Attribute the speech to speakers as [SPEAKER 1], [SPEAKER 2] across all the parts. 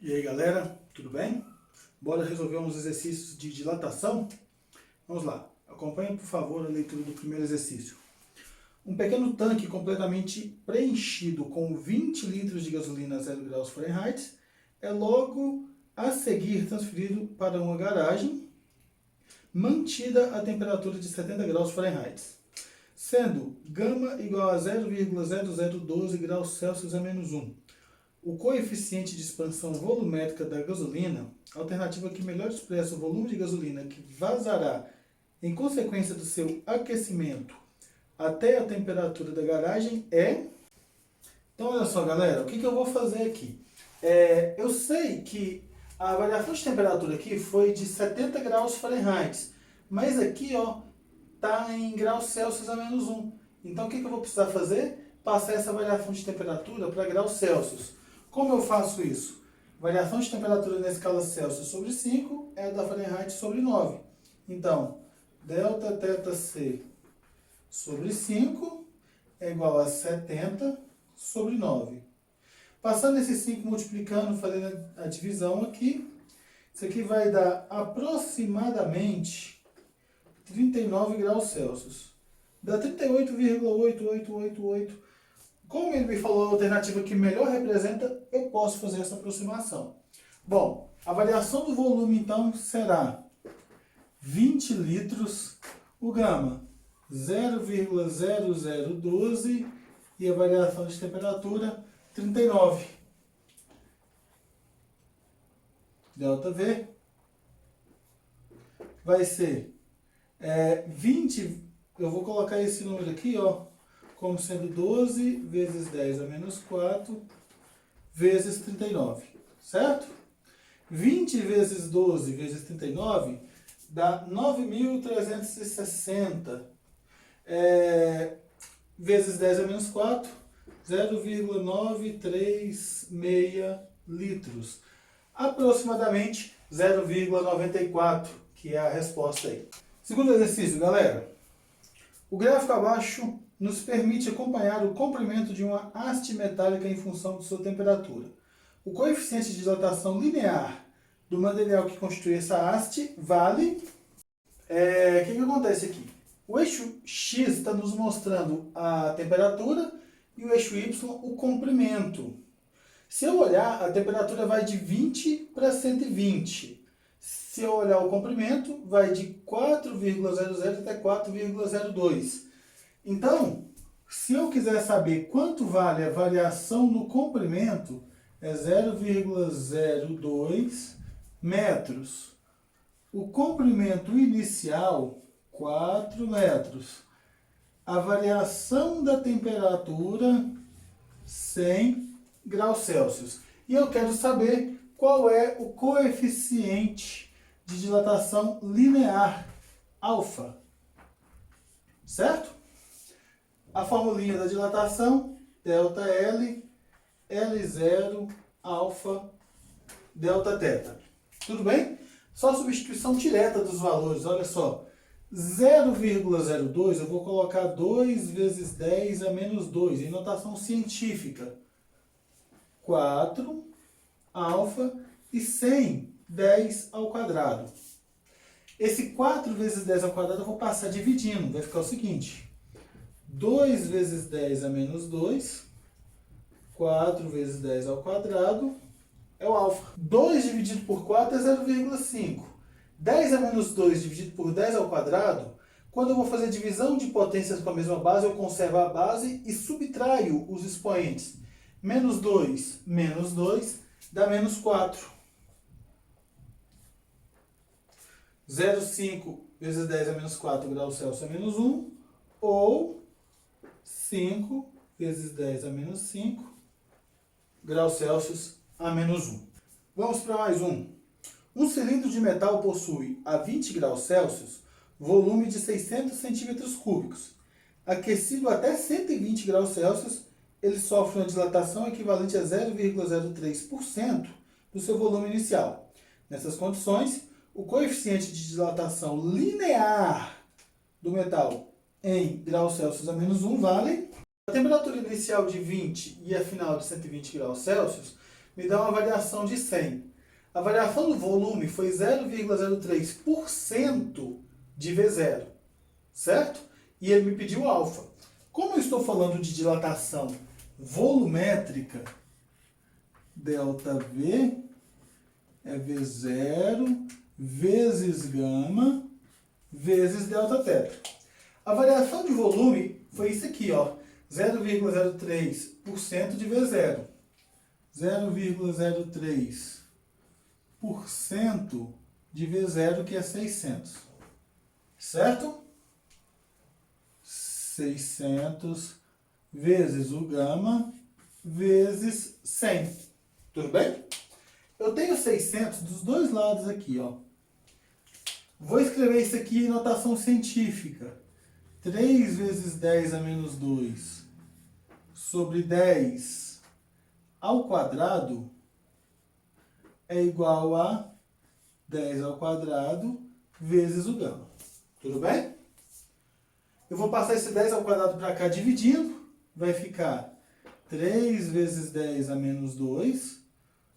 [SPEAKER 1] E aí galera, tudo bem? Bora resolver uns exercícios de dilatação? Vamos lá, acompanhe por favor a leitura do primeiro exercício. Um pequeno tanque completamente preenchido com 20 litros de gasolina a 0 graus Fahrenheit é logo a seguir transferido para uma garagem mantida a temperatura de 70 graus Fahrenheit, sendo gama igual a 0,0012 graus Celsius a menos 1. O coeficiente de expansão volumétrica da gasolina, alternativa que melhor expressa o volume de gasolina que vazará em consequência do seu aquecimento até a temperatura da garagem é... Então, olha só, galera, o que eu vou fazer aqui? Eu sei que a variação de temperatura aqui foi de 70 graus Fahrenheit, mas aqui, ó, tá em graus Celsius a menos 1. Então, o que eu vou precisar fazer? Passar essa variação de temperatura para graus Celsius. Como eu faço isso? Variação de temperatura na escala Celsius sobre 5 é da Fahrenheit sobre 9. Então, delta θ C sobre 5 é igual a 70 sobre 9. Passando esse 5 multiplicando, fazendo a divisão aqui, isso aqui vai dar aproximadamente 39 graus Celsius. Dá 38,8888. Como ele me falou a alternativa que melhor representa, eu posso fazer essa aproximação. Bom, a variação do volume, então, será 20 litros, o gama 0,0012 e a variação de temperatura 39. Delta V vai ser 20, eu vou colocar esse número aqui, ó, como sendo 12 vezes 10 a menos 4 vezes 39, certo? 20 vezes 12 vezes 39 dá 9.360 vezes 10 a menos 4, 0,936 litros. Aproximadamente 0,94, que é a resposta aí. Segundo exercício, galera. O gráfico abaixo nos permite acompanhar o comprimento de uma haste metálica em função de sua temperatura. O coeficiente de dilatação linear do material que constitui essa haste vale... O que acontece aqui? O eixo X está nos mostrando a temperatura e o eixo Y o comprimento. Se eu olhar, a temperatura vai de 20 para 120. Se eu olhar o comprimento, vai de 4,00 até 4,02. Então, se eu quiser saber quanto vale a variação no comprimento, é 0,02 metros. O comprimento inicial, 4 metros. A variação da temperatura, 100 graus Celsius. E eu quero saber qual é o coeficiente de dilatação linear, alfa. Certo? A formulinha da dilatação, delta L, L0, alfa, delta θ. Tudo bem? Só substituição direta dos valores, olha só. 0,02 eu vou colocar 2 vezes 10 a menos 2, em notação científica. 4 alfa e 100, 10 ao quadrado. Esse 4 vezes 10 ao quadrado eu vou passar dividindo, vai ficar o seguinte. 2 vezes 10 a menos 2, 4 vezes 10 ao quadrado, é o alfa. 2 dividido por 4 é 0,5. 10 a menos 2 dividido por 10 ao quadrado, quando eu vou fazer divisão de potências com a mesma base, eu conservo a base e subtraio os expoentes. Menos 2 dá menos 4. 0,5 vezes 10 a menos 4 graus Celsius a menos 1, ou 5 vezes 10 a menos 5 graus Celsius a menos 1. Vamos para mais um. Um cilindro de metal possui, a 20 graus Celsius, volume de 600 centímetros cúbicos. Aquecido até 120 graus Celsius, ele sofre uma dilatação equivalente a 0,03% do seu volume inicial. Nessas condições, o coeficiente de dilatação linear do metal em graus Celsius a menos 1 vale... A temperatura inicial de 20 e a final de 120 graus Celsius me dá uma variação de 100. A variação do volume foi 0,03% de V0, certo? E ele me pediu alfa. Como eu estou falando de dilatação volumétrica, ΔV é V0 vezes gama vezes ΔT. A variação de volume foi isso aqui, ó, 0,03% de V0. 0,03% de V0, que é 600. Certo? 600 vezes o gama vezes 100. Tudo bem? Eu tenho 600 dos dois lados aqui, ó. Vou escrever isso aqui em notação científica. 3 vezes 10 a menos 2 sobre 10 ao quadrado é igual a 10 ao quadrado vezes o gama. Tudo bem? Eu vou passar esse 10 ao quadrado para cá dividindo. Vai ficar 3 vezes 10 a menos 2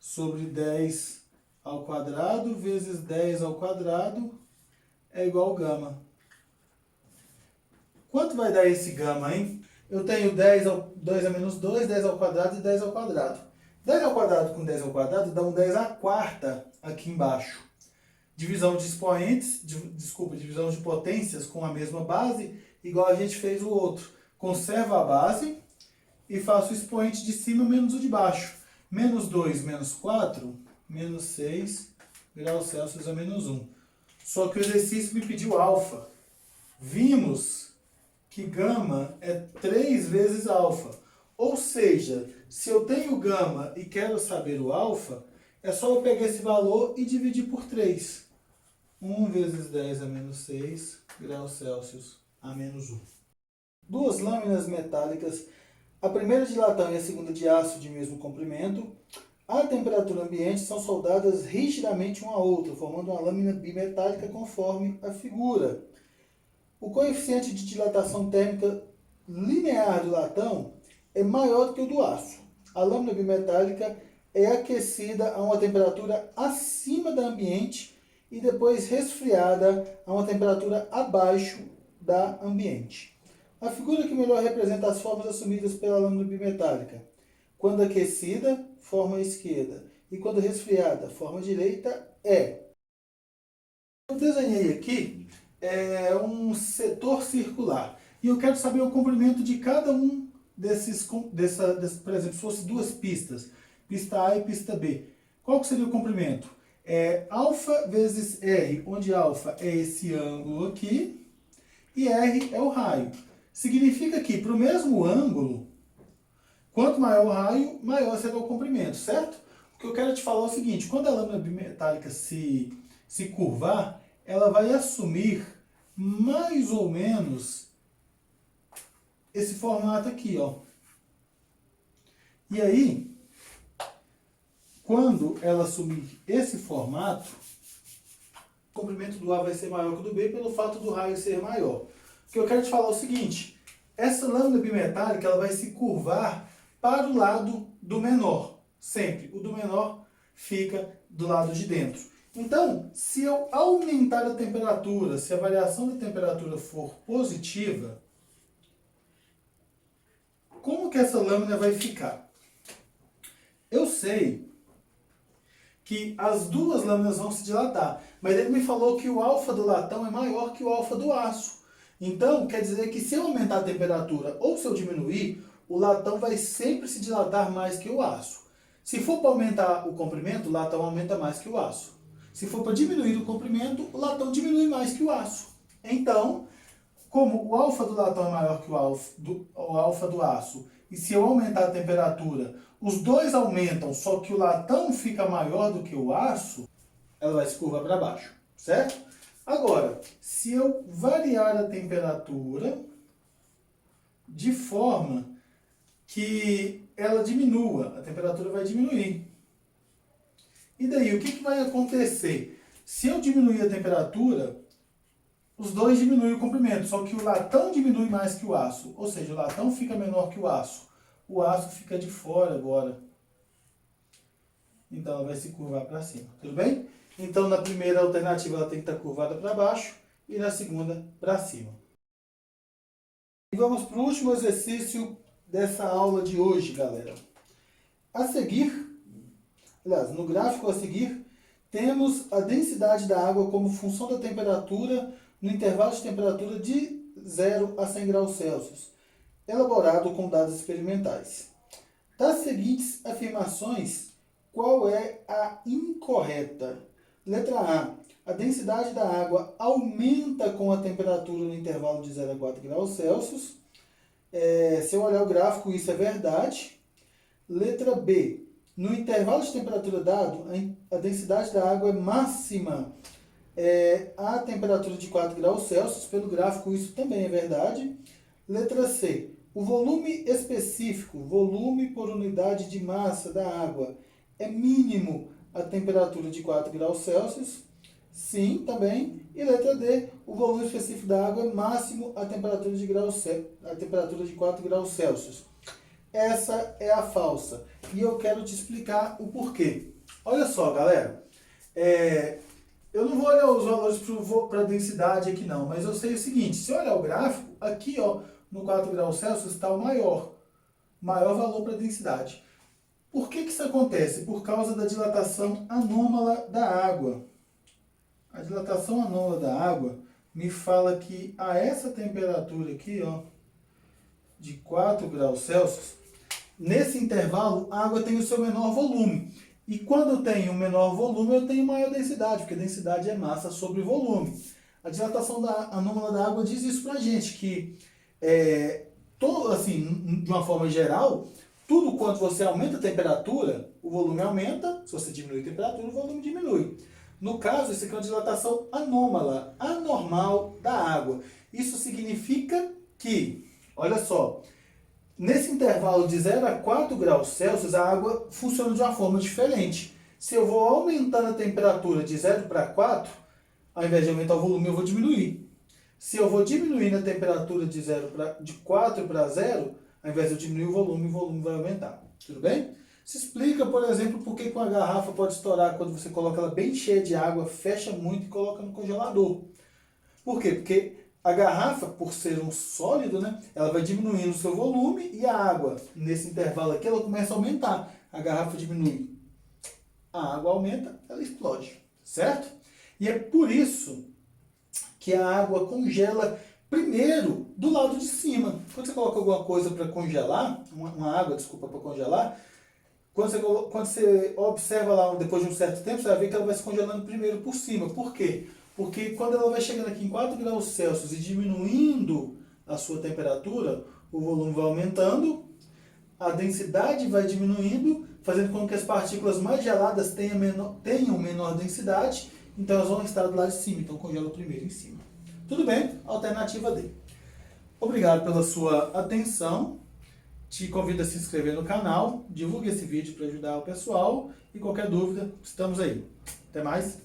[SPEAKER 1] sobre 10 ao quadrado vezes 10 ao quadrado é igual a gama. Quanto vai dar esse gama, hein? Eu tenho 2 a menos 2, 10 ao quadrado e 10 ao quadrado. 10 ao quadrado com 10 ao quadrado dá um 10 à quarta aqui embaixo. Divisão de expoentes, divisão de potências com a mesma base, igual a gente fez o outro. Conservo a base e faço o expoente de cima menos o de baixo. Menos 2 menos 4, menos 6 graus Celsius a menos 1. Só que o exercício me pediu alfa. Vimos que gama é 3 vezes alfa. Ou seja, se eu tenho gama e quero saber o alfa, é só eu pegar esse valor e dividir por 3. 1 vezes 10 a menos 6 graus Celsius a menos 1. Duas lâminas metálicas, a primeira de latão e a segunda de aço de mesmo comprimento, a temperatura ambiente, são soldadas rigidamente uma a outra, formando uma lâmina bimetálica conforme a figura. O coeficiente de dilatação térmica linear do latão é maior do que o do aço. A lâmina bimetálica é aquecida a uma temperatura acima da ambiente e depois resfriada a uma temperatura abaixo da ambiente. A figura que melhor representa as formas assumidas pela lâmina bimetálica. Quando aquecida, forma esquerda, e quando resfriada, forma direita, é. Eu desenhei aqui um setor circular, e eu quero saber o comprimento de cada um desses, por exemplo, se fosse duas pistas, pista A e pista B. Qual que seria o comprimento? Alfa vezes R, onde alfa é esse ângulo aqui, e R é o raio. Significa que, para o mesmo ângulo, quanto maior o raio, maior será o comprimento, certo? O que eu quero te falar é o seguinte, quando a lâmina bimetálica se curvar, ela vai assumir mais ou menos esse formato aqui, ó. E aí, quando ela assumir esse formato, o comprimento do A vai ser maior que o do B pelo fato do raio ser maior. O que eu quero te falar é o seguinte, essa lâmina bimetálica ela vai se curvar para o lado do menor, sempre. O do menor fica do lado de dentro. Então, se eu aumentar a temperatura, se a variação da temperatura for positiva, como que essa lâmina vai ficar? Eu sei que as duas lâminas vão se dilatar, mas ele me falou que o alfa do latão é maior que o alfa do aço. Então, quer dizer que se eu aumentar a temperatura ou se eu diminuir, o latão vai sempre se dilatar mais que o aço. Se for para aumentar o comprimento, o latão aumenta mais que o aço. Se for para diminuir o comprimento, o latão diminui mais que o aço. Então, como o alfa do latão é maior que o alfa do aço, e se eu aumentar a temperatura, os dois aumentam, só que o latão fica maior do que o aço, ela vai se curvar para baixo, certo? Agora, se eu variar a temperatura de forma que ela diminua, a temperatura vai diminuir. E daí, o que vai acontecer? Se eu diminuir a temperatura, os dois diminuem o comprimento, só que o latão diminui mais que o aço, ou seja, o latão fica menor que o aço fica de fora agora. então ela vai se curvar para cima, tudo bem? Então na primeira alternativa ela tem que estar curvada para baixo e na segunda para cima. E vamos para o último exercício dessa aula de hoje, galera. A seguir, aliás, no gráfico a seguir, temos a densidade da água como função da temperatura no intervalo de temperatura de 0 a 100 graus Celsius, elaborado com dados experimentais. Das seguintes afirmações, qual é a incorreta? Letra A. A densidade da água aumenta com a temperatura no intervalo de 0 a 4 graus Celsius. Se eu olhar o gráfico, isso é verdade. Letra B. No intervalo de temperatura dado, a densidade da água é máxima a temperatura de 4 graus Celsius. Pelo gráfico, isso também é verdade. Letra C. O volume específico, volume por unidade de massa da água, é mínimo a temperatura de 4 graus Celsius. Sim, também. E letra D. O volume específico da água é máximo a temperatura de 4 graus Celsius. Essa é a falsa. E eu quero te explicar o porquê. Olha só, galera. Eu não vou olhar os valores para a densidade aqui não, mas eu sei o seguinte. Se eu olhar o gráfico, aqui ó, no 4 graus Celsius está o maior valor para a densidade. Por que isso acontece? Por causa da dilatação anômala da água. A dilatação anômala da água me fala que a essa temperatura aqui, ó, de 4 graus Celsius, nesse intervalo a água tem o seu menor volume. E quando eu tenho menor volume, eu tenho maior densidade, porque densidade é massa sobre volume. A dilatação anômala da água diz isso pra gente, que assim, de uma forma geral, tudo quando você aumenta a temperatura, o volume aumenta. Se você diminui a temperatura, o volume diminui. No caso, isso aqui é uma dilatação anômala, anormal da água. Isso significa que, olha só, nesse intervalo de 0 a 4 graus Celsius, a água funciona de uma forma diferente. Se eu vou aumentando a temperatura de 0 para 4, ao invés de aumentar o volume, eu vou diminuir. Se eu vou diminuindo a temperatura de 4 para 0, ao invés de eu diminuir o volume vai aumentar. Tudo bem? Se explica, por exemplo, por que uma garrafa pode estourar quando você coloca ela bem cheia de água, fecha muito e coloca no congelador. Por quê? Porque a garrafa, por ser um sólido, né, ela vai diminuindo o seu volume e a água, nesse intervalo aqui, ela começa a aumentar. A garrafa diminui. A água aumenta, ela explode. Certo? E é por isso que a água congela primeiro do lado de cima. Quando você coloca alguma coisa para congelar, uma água, desculpa, para congelar, quando você observa lá depois de um certo tempo, você vai ver que ela vai se congelando primeiro por cima. Por quê? Porque quando ela vai chegando aqui em 4 graus Celsius e diminuindo a sua temperatura, o volume vai aumentando, a densidade vai diminuindo, fazendo com que as partículas mais geladas tenham menor densidade, então elas vão estar do lado de cima, então congela primeiro em cima. Tudo bem? Alternativa D. Obrigado pela sua atenção. Te convido a se inscrever no canal, divulgue esse vídeo para ajudar o pessoal e qualquer dúvida, estamos aí. Até mais!